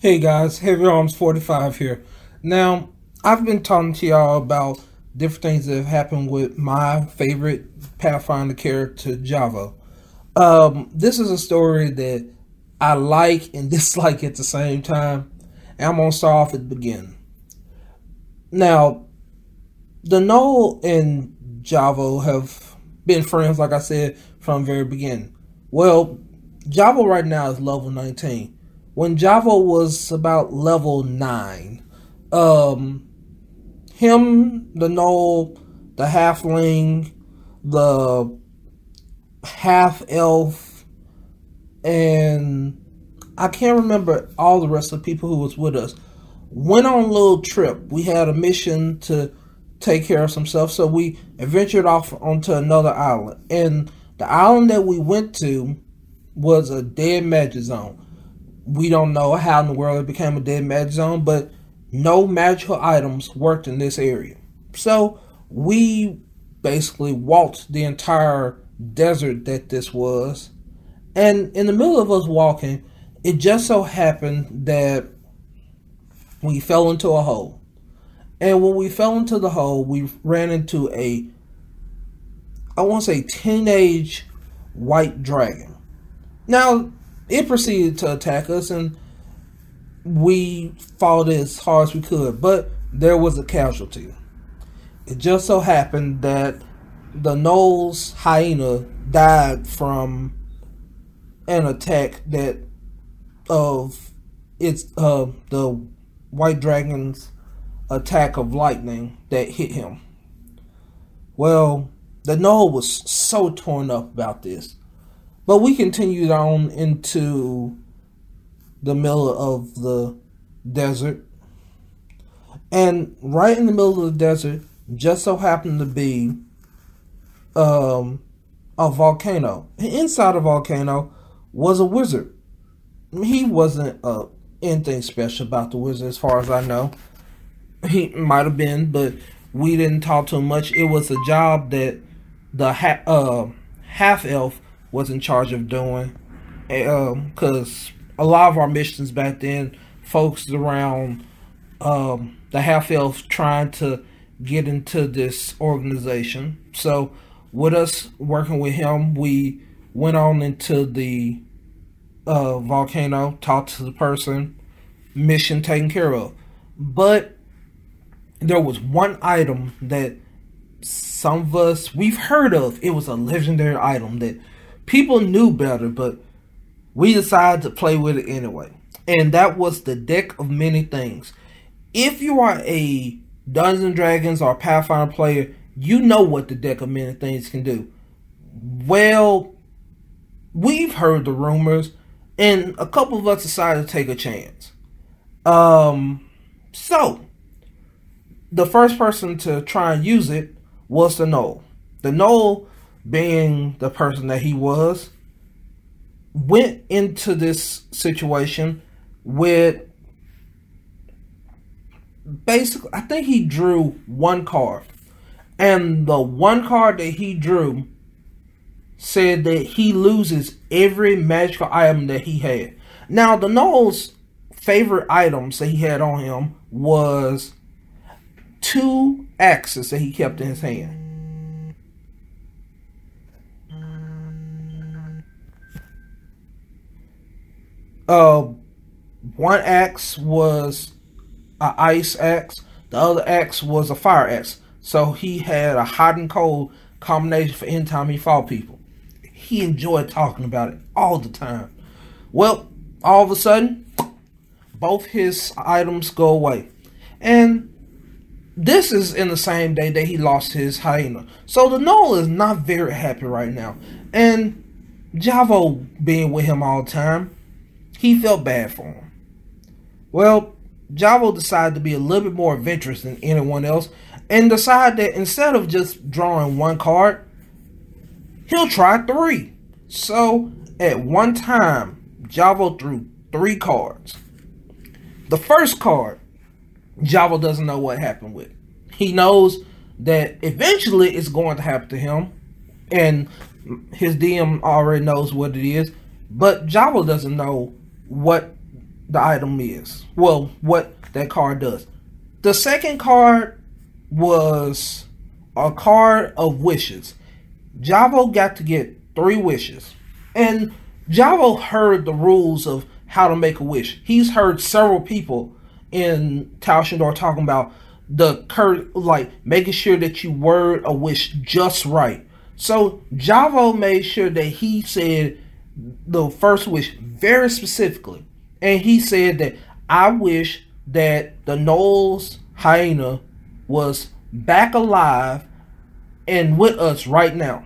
Hey guys, Heavy Arms 45 here. Now, I've been talking to y'all about different things that have happened with my favorite Pathfinder character, Javo. This is a story that I like and dislike at the same time, and I'm going to start off at the beginning. Now, the Noel and Javo have been friends, like I said, from the very beginning. Well, Javo right now is level 19. When Javo was about level 9, um, him, the Noel, the halfling, the half elf, and I can't remember all the rest of the people who was with us, went on a little trip. We had a mission to take care of some stuff, so we adventured off onto another island. And the island that we went to was a dead magic zone. We don't know how in the world it became a dead magic zone, but no magical items worked in this area. So we basically walked the entire desert that this was. And in the middle of us walking, it just so happened that we fell into a hole. And when we fell into the hole, we ran into I want to say, teenage white dragon. Now, it proceeded to attack us, and we fought as hard as we could, but there was a casualty. It just so happened that the Noel's hyena died from an attack of the white dragon's attack of lightning that hit him. Well, the Noel was so torn up about this. But we continued on into the middle of the desert. And right in the middle of the desert just so happened to be a volcano. And inside the volcano was a wizard. He wasn't anything special about the wizard as far as I know. He might have been, but we didn't talk to him much. It was a job that the half-elf was in charge of doing, because a lot of our missions back then focused around the half-elf trying to get into this organization. So with us working with him, we went on into the volcano, talked to the person, mission taken care of. But there was one item that some of us, we've heard of. It was a legendary item that people knew better, but we decided to play with it anyway. And that was the deck of many things. If you are a Dungeons & Dragons or Pathfinder player, you know what the deck of many things can do. Well, we've heard the rumors, and a couple of us decided to take a chance. So, the first person to try and use it was the Noel. The Noel, being the person that he was, went into this situation with basically, I think he drew one card. And the one card that he drew said that he loses every magical item that he had. Now, the Noel's favorite items that he had on him was 2 axes that he kept in his hand. One axe was an ice axe. The other axe was a fire axe. So he had a hot and cold combination for any time he fought people. He enjoyed talking about it all the time. Well, all of a sudden, both his items go away. And this is in the same day that he lost his hyena. So the Noel is not very happy right now. And Javo being with him all the time, he felt bad for him. Well, Javo decided to be a little bit more adventurous than anyone else and decided that instead of just drawing one card, he'll try 3. So, at one time, Javo drew 3 cards. The first card, Javo doesn't know what happened with. He knows that eventually it's going to happen to him, and his DM already knows what it is, but Javo doesn't know what the item is. Well, what that card does. The second card was a card of wishes. Javo got to get 3 wishes. And Javo heard the rules of how to make a wish. He's heard several people in Tao Shandor talking about like making sure that you word a wish just right. So Javo made sure that he said the first wish very specifically. And he said that I wish that the Knowles hyena was back alive and with us right now.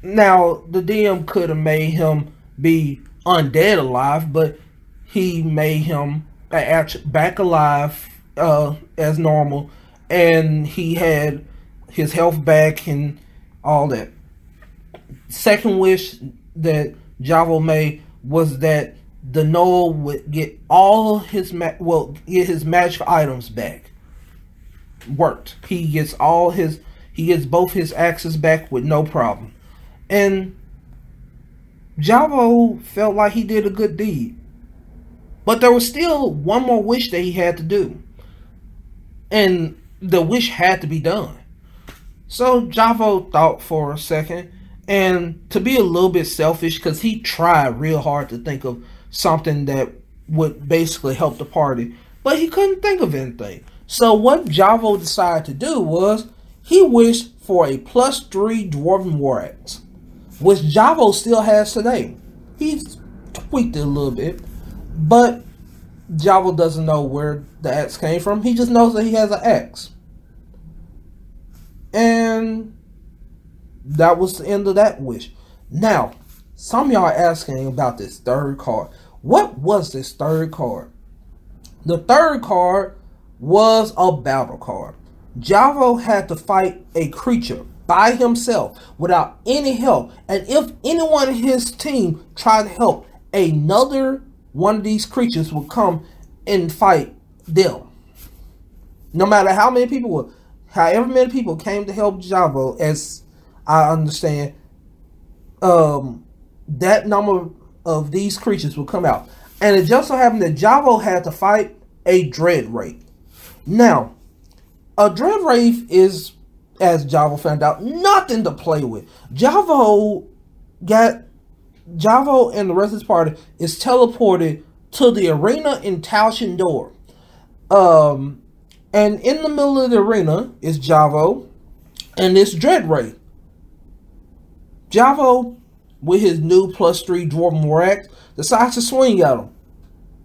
Now, the DM could have made him be undead alive, but he made him back alive as normal, and he had his health back and all that. Second wish that Javo made was that the Knoll would get all his get his magical items back. Worked. He gets both his axes back with no problem. And Javo felt like he did a good deed. But there was still one more wish that he had to do. And the wish had to be done. So Javo thought for a second. And to be a little bit selfish, because he tried real hard to think of something that would basically help the party. But he couldn't think of anything. So what Javo decided to do was he wished for a +3 Dwarven War Axe, which Javo still has today. He's tweaked it a little bit, but Javo doesn't know where the axe came from. He just knows that he has an axe. And that was the end of that wish. Now, some of y'all are asking about this third card. What was this third card? The third card was a battle card. Javo had to fight a creature by himself without any help. And if anyone in his team tried to help, another one of these creatures would come and fight them. No matter how many people were, however many people came to help Javo, as I understand, that number of these creatures will come out. And it just so happened that Javo had to fight a Dread Wraith. Now, a Dread Wraith is, as Javo found out, nothing to play with. Javo and the rest of his party is teleported to the arena in Tao Shandor. And in the middle of the arena is Javo and this Dread Wraith. Javo, with his new +3 Dwarven War Axe, decides to swing at him.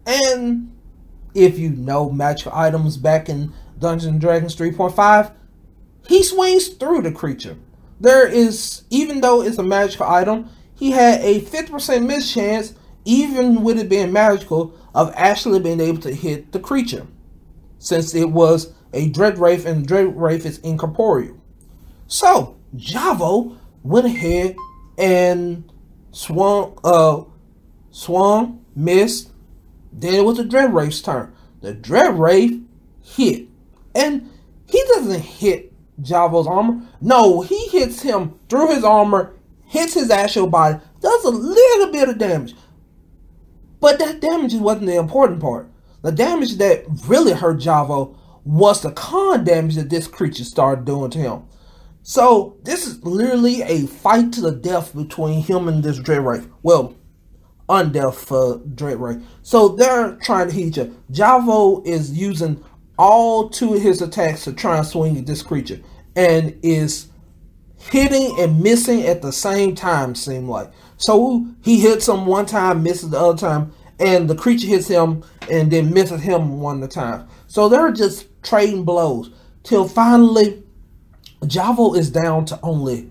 And if you know magical items back in Dungeons & Dragons 3.5, he swings through the creature. There is, even though it's a magical item, he had a 50% miss chance, even with it being magical, of actually being able to hit the creature, since it was a Dread Wraith, and Dread Wraith is incorporeal. So Javo went ahead and swung, missed. Then it was the Dread Wraith's turn. The Dread Wraith hit, and he doesn't hit Javo's armor. No, he hits him through his armor, hits his actual body, does a little bit of damage. But that damage wasn't the important part. The damage that really hurt Javo was the con damage that this creature started doing to him. So this is literally a fight to the death between him and this Dread Wraith. Well, undeath for Dread Wraith. So they're trying to hit each other. Javo is using all 2 of his attacks to try and swing at this creature, and is hitting and missing at the same time, seem like. So he hits him one time, misses the other time, and the creature hits him and then misses him one at a time. So they're just trading blows till finally Javo is down to only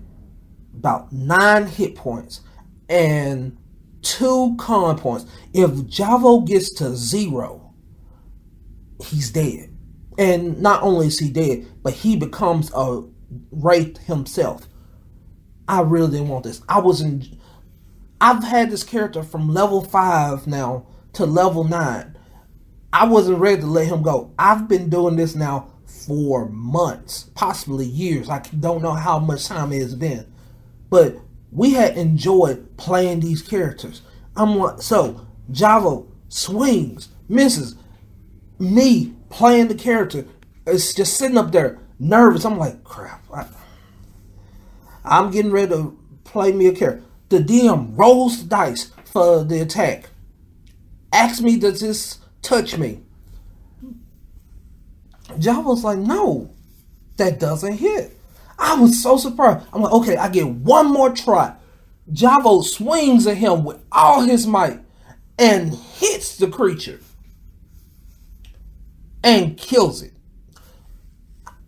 about 9 hit points and 2 con points. If Javo gets to 0, he's dead. And not only is he dead, but he becomes a wraith himself. I really didn't want this. I've had this character from level 5 now to level 9. I wasn't ready to let him go. I've been doing this now for months, possibly years. I don't know how much time it has been. But we had enjoyed playing these characters. So Javo swings, misses. Me playing the character, it's just sitting up there nervous. I'm like, crap. I'm getting ready to play me a character. The DM rolls the dice for the attack. Asks me, does this touch me? Javo's like, no, that doesn't hit. I was so surprised. I'm like, okay, I get one more try. Javo swings at him with all his might and hits the creature and kills it.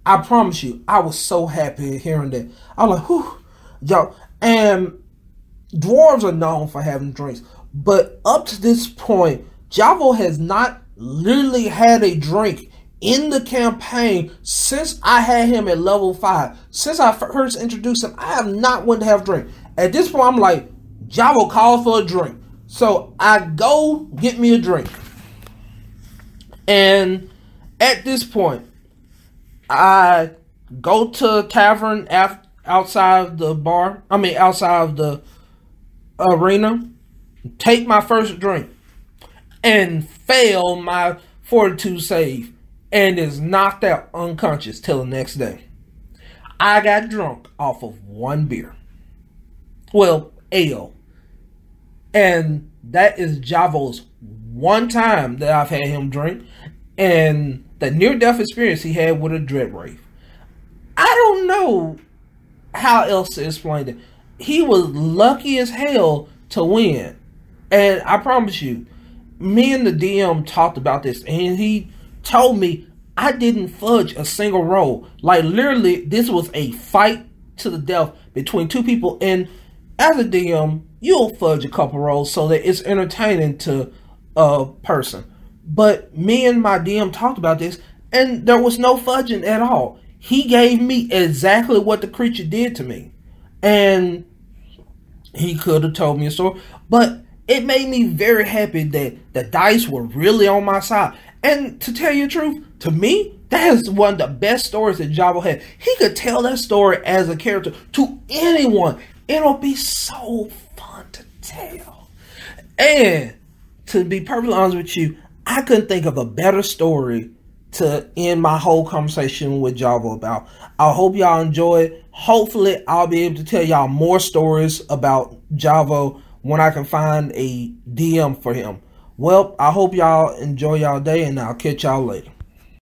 I promise you, I was so happy hearing that. I was like, whew, y'all. And dwarves are known for having drinks. But up to this point, Javo has not literally had a drink in the campaign since I had him at level 5. Since I first introduced him, I have not wanted to have a drink. At this point, I'm like, Javo called for a drink. So I go get me a drink. And at this point, I go to a tavern outside of the bar. Outside of the arena. Take my first drink. And fail my fortitude save. And is knocked out unconscious till the next day. I got drunk off of one beer. Well, ale. And that is Javo's one time that I've had him drink. And the near-death experience he had with a dread wraith. I don't know how else to explain it. He was lucky as hell to win. And I promise you, me and the DM talked about this. And he told me I didn't fudge a single roll. Like, literally, this was a fight to the death between two people. And as a DM, you'll fudge a couple rolls so that it's entertaining to a person. But me and my DM talked about this, and there was no fudging at all. He gave me exactly what the creature did to me. And he could have told me a story. But it made me very happy that the dice were really on my side. And to tell you the truth, to me, that is one of the best stories that Javo had. He could tell that story as a character to anyone. It'll be so fun to tell. And to be perfectly honest with you, I couldn't think of a better story to end my whole conversation with Javo about. I hope y'all enjoy it. Hopefully, I'll be able to tell y'all more stories about Javo when I can find a DM for him. Well, I hope y'all enjoy y'all day, and I'll catch y'all later.